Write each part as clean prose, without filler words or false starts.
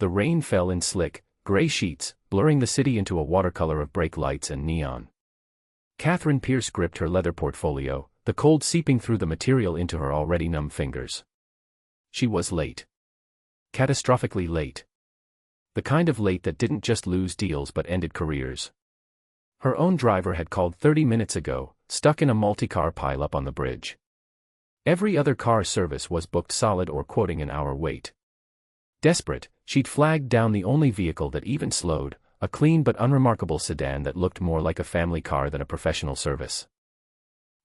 The rain fell in slick, gray sheets, blurring the city into a watercolor of brake lights and neon. Catherine Pierce gripped her leather portfolio, the cold seeping through the material into her already numb fingers. She was late. Catastrophically late. The kind of late that didn't just lose deals but ended careers. Her own driver had called 30 minutes ago, stuck in a multi-car pileup on the bridge. Every other car service was booked solid or quoting an hour wait. Desperate, she'd flagged down the only vehicle that even slowed, a clean but unremarkable sedan that looked more like a family car than a professional service.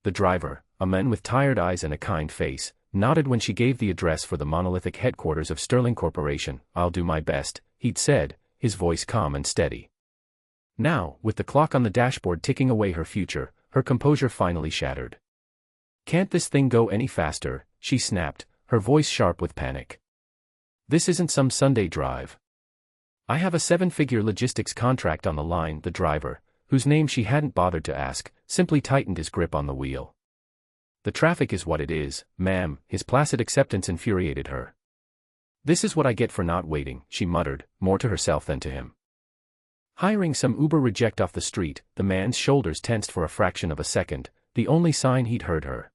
The driver, a man with tired eyes and a kind face, nodded when she gave the address for the monolithic headquarters of Sterling Corporation. "I'll do my best," he'd said, his voice calm and steady. Now, with the clock on the dashboard ticking away her future, her composure finally shattered. "Can't this thing go any faster?" she snapped, her voice sharp with panic. "This isn't some Sunday drive. I have a 7-figure logistics contract on the line." The driver, whose name she hadn't bothered to ask, simply tightened his grip on the wheel. "The traffic is what it is, ma'am." His placid acceptance infuriated her. "This is what I get for not waiting," she muttered, more to herself than to him. Hiring some Uber reject off the street, the man's shoulders tensed for a fraction of a second, the only sign he'd heard her.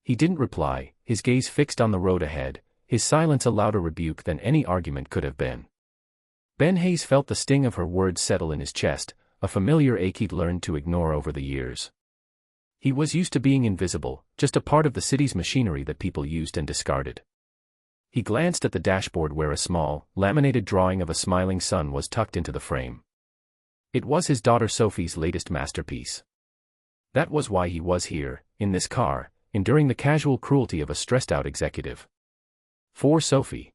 He didn't reply, his gaze fixed on the road ahead, his silence a louder rebuke than any argument could have been. Ben Hayes felt the sting of her words settle in his chest, a familiar ache he'd learned to ignore over the years. He was used to being invisible, just a part of the city's machinery that people used and discarded. He glanced at the dashboard where a small, laminated drawing of a smiling sun was tucked into the frame. It was his daughter Sophie's latest masterpiece. That was why he was here, in this car, enduring the casual cruelty of a stressed-out executive. For Sophie.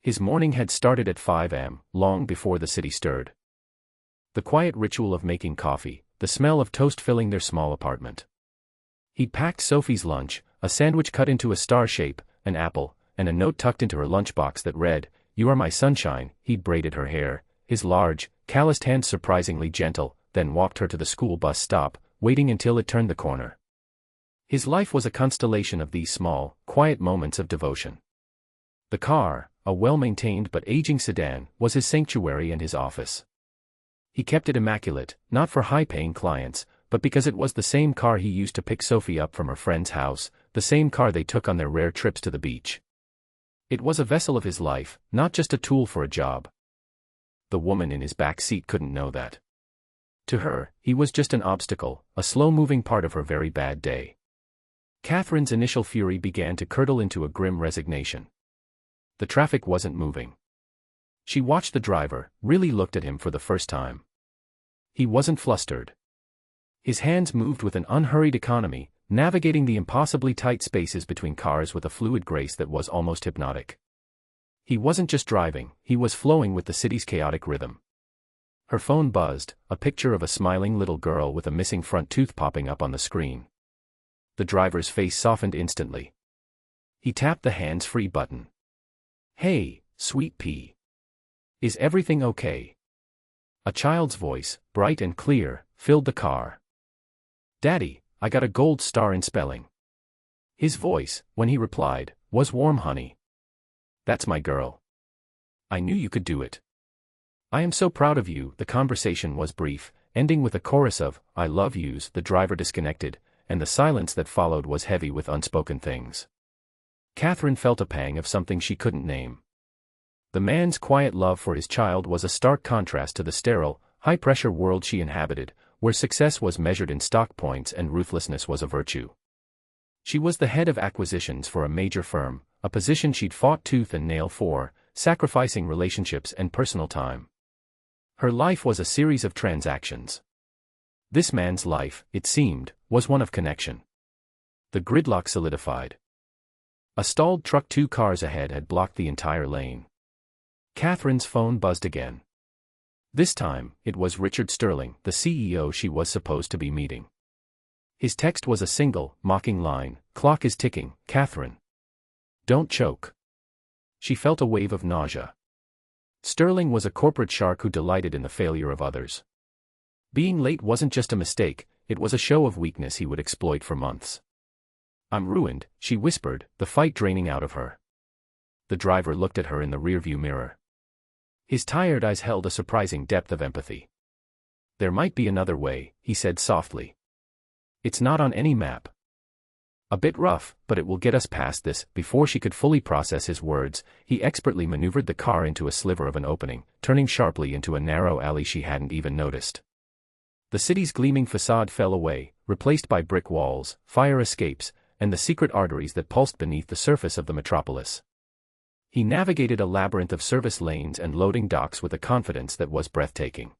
His morning had started at 5 a.m., long before the city stirred. The quiet ritual of making coffee, the smell of toast filling their small apartment. He'd packed Sophie's lunch, a sandwich cut into a star shape, an apple, and a note tucked into her lunchbox that read, "You are my sunshine." He'd braided her hair, his large, calloused hands surprisingly gentle, then walked her to the school bus stop, waiting until it turned the corner. His life was a constellation of these small, quiet moments of devotion. The car, a well-maintained but aging sedan, was his sanctuary and his office. He kept it immaculate, not for high-paying clients, but because it was the same car he used to pick Sophie up from her friend's house, the same car they took on their rare trips to the beach. It was a vessel of his life, not just a tool for a job. The woman in his back seat couldn't know that. To her, he was just an obstacle, a slow-moving part of her very bad day. Catherine's initial fury began to curdle into a grim resignation. The traffic wasn't moving. She watched the driver, really looked at him for the first time. He wasn't flustered. His hands moved with an unhurried economy, navigating the impossibly tight spaces between cars with a fluid grace that was almost hypnotic. He wasn't just driving, he was flowing with the city's chaotic rhythm. Her phone buzzed, a picture of a smiling little girl with a missing front tooth popping up on the screen. The driver's face softened instantly. He tapped the hands-free button. "Hey, sweet pea. Is everything okay?" A child's voice, bright and clear, filled the car. "Daddy, I got a gold star in spelling." His voice, when he replied, was warm honey. "That's my girl. I knew you could do it. I am so proud of you." The conversation was brief, ending with a chorus of "I love yous." The driver disconnected, and the silence that followed was heavy with unspoken things. Catherine felt a pang of something she couldn't name. The man's quiet love for his child was a stark contrast to the sterile, high-pressure world she inhabited, where success was measured in stock points and ruthlessness was a virtue. She was the head of acquisitions for a major firm, a position she'd fought tooth and nail for, sacrificing relationships and personal time. Her life was a series of transactions. This man's life, it seemed, was one of connection. The gridlock solidified. A stalled truck 2 cars ahead had blocked the entire lane. Catherine's phone buzzed again. This time, it was Richard Sterling, the CEO she was supposed to be meeting. His text was a single, mocking line, "Clock is ticking, Catherine. Don't choke." She felt a wave of nausea. Sterling was a corporate shark who delighted in the failure of others. Being late wasn't just a mistake, it was a show of weakness he would exploit for months. "I'm ruined," she whispered, the fight draining out of her. The driver looked at her in the rearview mirror. His tired eyes held a surprising depth of empathy. "There might be another way," he said softly. "It's not on any map. A bit rough, but it will get us past this." Before she could fully process his words, he expertly maneuvered the car into a sliver of an opening, turning sharply into a narrow alley she hadn't even noticed. The city's gleaming facade fell away, replaced by brick walls, fire escapes, and the secret arteries that pulsed beneath the surface of the metropolis. He navigated a labyrinth of service lanes and loading docks with a confidence that was breathtaking.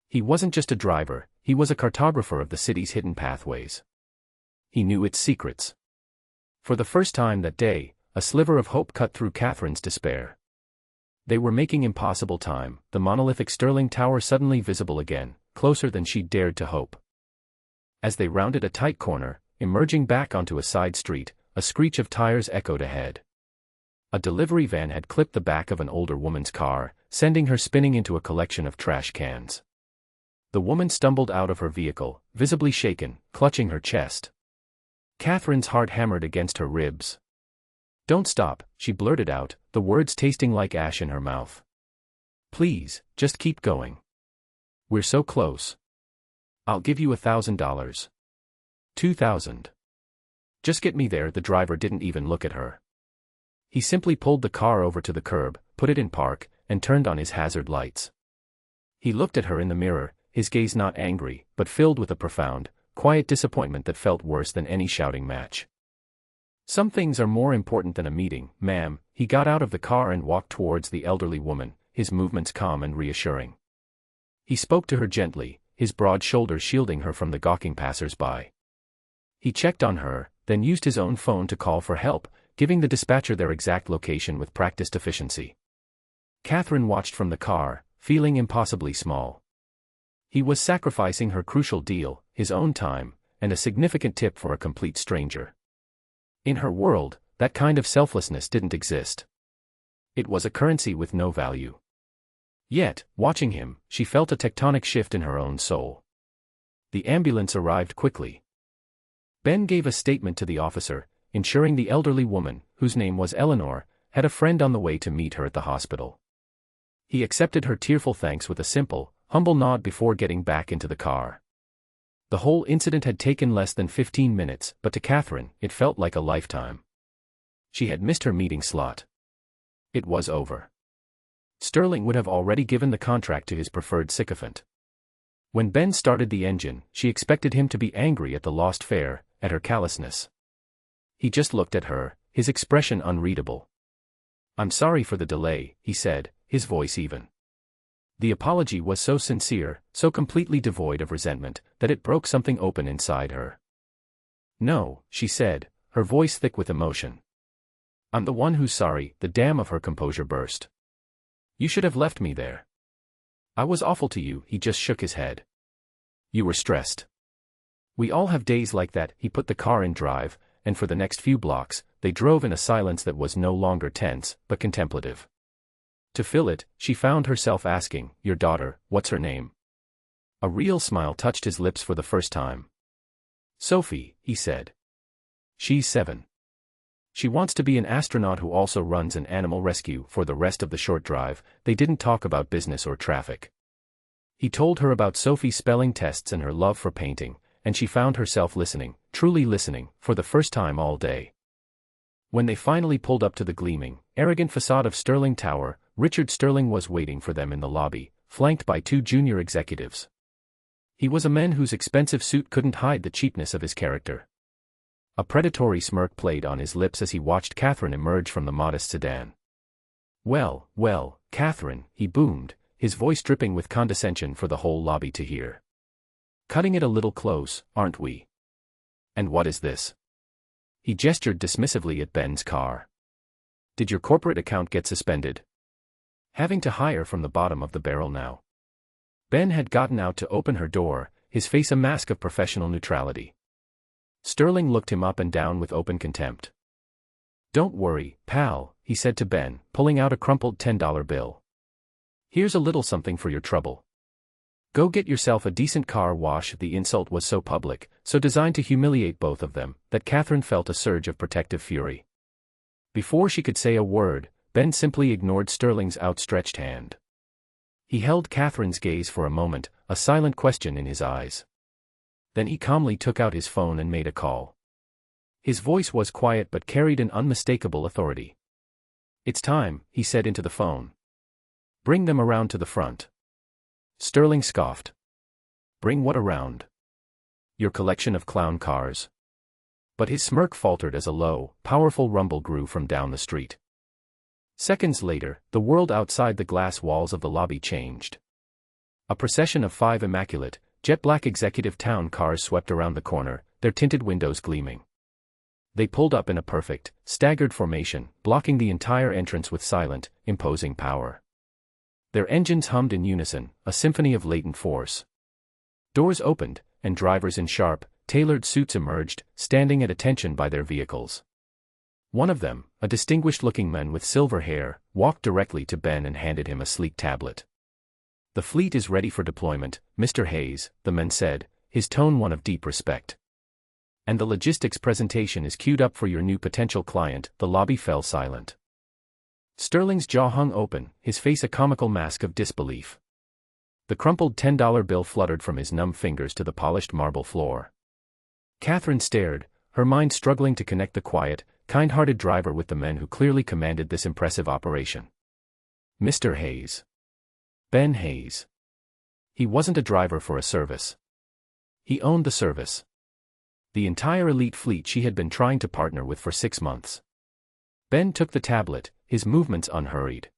He wasn't just a driver, he was a cartographer of the city's hidden pathways. He knew its secrets. For the first time that day, a sliver of hope cut through Catherine's despair. They were making impossible time, the monolithic Sterling Tower suddenly visible again, closer than she'd dared to hope. As they rounded a tight corner, emerging back onto a side street, a screech of tires echoed ahead. A delivery van had clipped the back of an older woman's car, sending her spinning into a collection of trash cans. The woman stumbled out of her vehicle, visibly shaken, clutching her chest. Catherine's heart hammered against her ribs. "Don't stop," she blurted out, the words tasting like ash in her mouth. "Please, just keep going. We're so close. I'll give you $1,000. 2,000. Just get me there." The driver didn't even look at her. He simply pulled the car over to the curb, put it in park, and turned on his hazard lights. He looked at her in the mirror, his gaze not angry, but filled with a profound, quiet disappointment that felt worse than any shouting match. "Some things are more important than a meeting, ma'am." He got out of the car and walked towards the elderly woman, his movements calm and reassuring. He spoke to her gently, his broad shoulders shielding her from the gawking passers-by. He checked on her, then used his own phone to call for help, giving the dispatcher their exact location with practiced efficiency. Catherine watched from the car, feeling impossibly small. He was sacrificing her crucial deal, his own time, and a significant tip for a complete stranger. In her world, that kind of selflessness didn't exist. It was a currency with no value. Yet, watching him, she felt a tectonic shift in her own soul. The ambulance arrived quickly. Ben gave a statement to the officer, ensuring the elderly woman, whose name was Eleanor, had a friend on the way to meet her at the hospital. He accepted her tearful thanks with a simple, humble nod before getting back into the car. The whole incident had taken less than 15 minutes, but to Catherine, it felt like a lifetime. She had missed her meeting slot. It was over. Sterling would have already given the contract to his preferred sycophant. When Ben started the engine, she expected him to be angry at the lost fare, at her callousness. He just looked at her, his expression unreadable. "I'm sorry for the delay," he said, his voice even. The apology was so sincere, so completely devoid of resentment, that it broke something open inside her. "No," she said, her voice thick with emotion. "I'm the one who's sorry." The dam of her composure burst. "You should have left me there. I was awful to you." He just shook his head. "You were stressed. We all have days like that." He put the car in drive, and for the next few blocks, they drove in a silence that was no longer tense, but contemplative. To fill it, she found herself asking, "Your daughter, what's her name?" A real smile touched his lips for the first time. "Sophie," he said. "She's 7. She wants to be an astronaut who also runs an animal rescue." For the rest of the short drive, they didn't talk about business or traffic. He told her about Sophie's spelling tests and her love for painting, and she found herself listening, truly listening, for the first time all day. When they finally pulled up to the gleaming, arrogant facade of Sterling Tower, Richard Sterling was waiting for them in the lobby, flanked by 2 junior executives. He was a man whose expensive suit couldn't hide the cheapness of his character. A predatory smirk played on his lips as he watched Catherine emerge from the modest sedan. Well, Catherine," he boomed, his voice dripping with condescension for the whole lobby to hear. "Cutting it a little close, aren't we? And what is this?" He gestured dismissively at Ben's car. "Did your corporate account get suspended? Having to hire from the bottom of the barrel now." Ben had gotten out to open her door, his face a mask of professional neutrality. Sterling looked him up and down with open contempt. "Don't worry, pal," he said to Ben, pulling out a crumpled $10 bill. "Here's a little something for your trouble. Go get yourself a decent car wash." The insult was so public, so designed to humiliate both of them, that Catherine felt a surge of protective fury. Before she could say a word, Ben simply ignored Sterling's outstretched hand. He held Catherine's gaze for a moment, a silent question in his eyes. Then he calmly took out his phone and made a call. His voice was quiet but carried an unmistakable authority. "It's time," he said into the phone. "Bring them around to the front." Sterling scoffed. "Bring what around?" "Your collection of clown cars." But his smirk faltered as a low, powerful rumble grew from down the street. Seconds later, the world outside the glass walls of the lobby changed. A procession of 5 immaculate, jet-black executive town cars swept around the corner, their tinted windows gleaming. They pulled up in a perfect, staggered formation, blocking the entire entrance with silent, imposing power. Their engines hummed in unison, a symphony of latent force. Doors opened, and drivers in sharp, tailored suits emerged, standing at attention by their vehicles. One of them, a distinguished-looking man with silver hair, walked directly to Ben and handed him a sleek tablet. "The fleet is ready for deployment, Mr. Hayes," the man said, his tone one of deep respect. "And the logistics presentation is queued up for your new potential client." The lobby fell silent. Sterling's jaw hung open, his face a comical mask of disbelief. The crumpled $10 bill fluttered from his numb fingers to the polished marble floor. Catherine stared, her mind struggling to connect the quiet, kind-hearted driver with the men who clearly commanded this impressive operation. Mr. Hayes. Ben Hayes. He wasn't a driver for a service. He owned the service. The entire elite fleet she had been trying to partner with for 6 months. Ben took the tablet, his movements unhurried.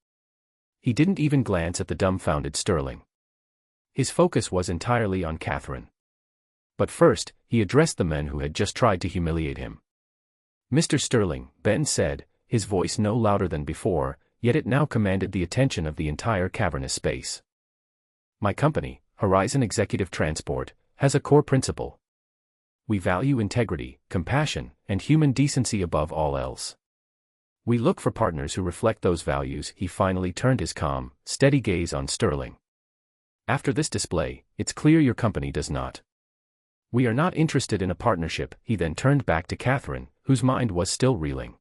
He didn't even glance at the dumbfounded Sterling. His focus was entirely on Catherine. But first, he addressed the men who had just tried to humiliate him. "Mr. Sterling," Ben said, his voice no louder than before, yet it now commanded the attention of the entire cavernous space. "My company, Horizon Executive Transport, has a core principle. We value integrity, compassion, and human decency above all else. We look for partners who reflect those values." He finally turned his calm, steady gaze on Sterling. "After this display, it's clear your company does not. We are not interested in a partnership." He then turned back to Catherine, whose mind was still reeling.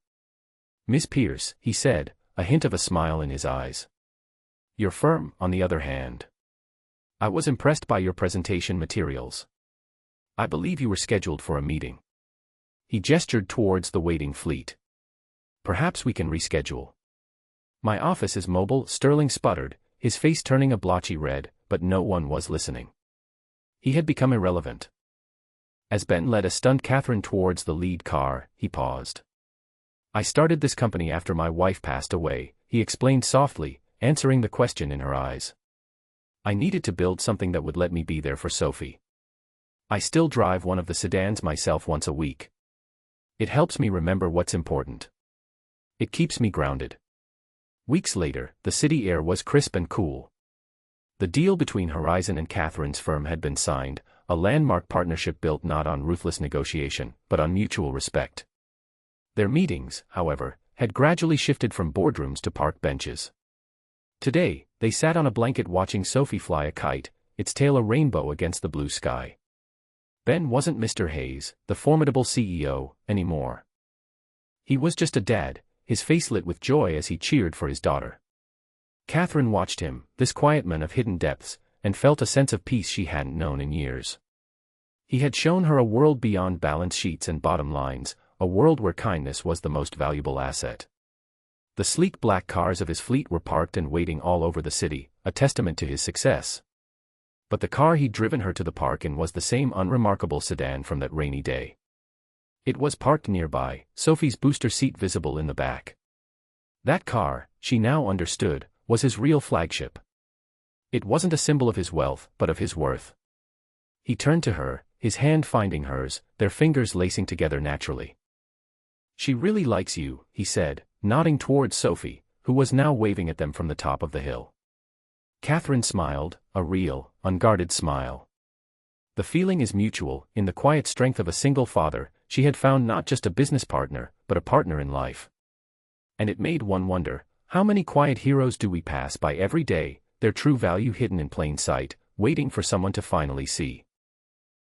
"Miss Pierce," he said, a hint of a smile in his eyes. "Your firm, on the other hand. I was impressed by your presentation materials. I believe you were scheduled for a meeting." He gestured towards the waiting fleet. "Perhaps we can reschedule." "My office is mobile," Sterling sputtered, his face turning a blotchy red, but no one was listening. He had become irrelevant. As Ben led a stunned Catherine towards the lead car, he paused. "I started this company after my wife passed away," he explained softly, answering the question in her eyes. "I needed to build something that would let me be there for Sophie. I still drive one of the sedans myself once a week. It helps me remember what's important. It keeps me grounded." Weeks later, the city air was crisp and cool. The deal between Horizon and Catherine's firm had been signed, a landmark partnership built not on ruthless negotiation, but on mutual respect. Their meetings, however, had gradually shifted from boardrooms to park benches. Today, they sat on a blanket watching Sophie fly a kite, its tail a rainbow against the blue sky. Ben wasn't Mr. Hayes, the formidable CEO, anymore. He was just a dad, his face lit with joy as he cheered for his daughter. Catherine watched him, this quiet man of hidden depths, and felt a sense of peace she hadn't known in years. He had shown her a world beyond balance sheets and bottom lines, a world where kindness was the most valuable asset. The sleek black cars of his fleet were parked and waiting all over the city, a testament to his success. But the car he'd driven her to the park in was the same unremarkable sedan from that rainy day. It was parked nearby, Sophie's booster seat visible in the back. That car, she now understood, was his real flagship. It wasn't a symbol of his wealth, but of his worth. He turned to her, his hand finding hers, their fingers lacing together naturally. "She really likes you," he said, nodding towards Sophie, who was now waving at them from the top of the hill. Catherine smiled, a real, unguarded smile. The feeling is mutual. In the quiet strength of a single father, she had found not just a business partner, but a partner in life. And it made one wonder, how many quiet heroes do we pass by every day, their true value hidden in plain sight, waiting for someone to finally see.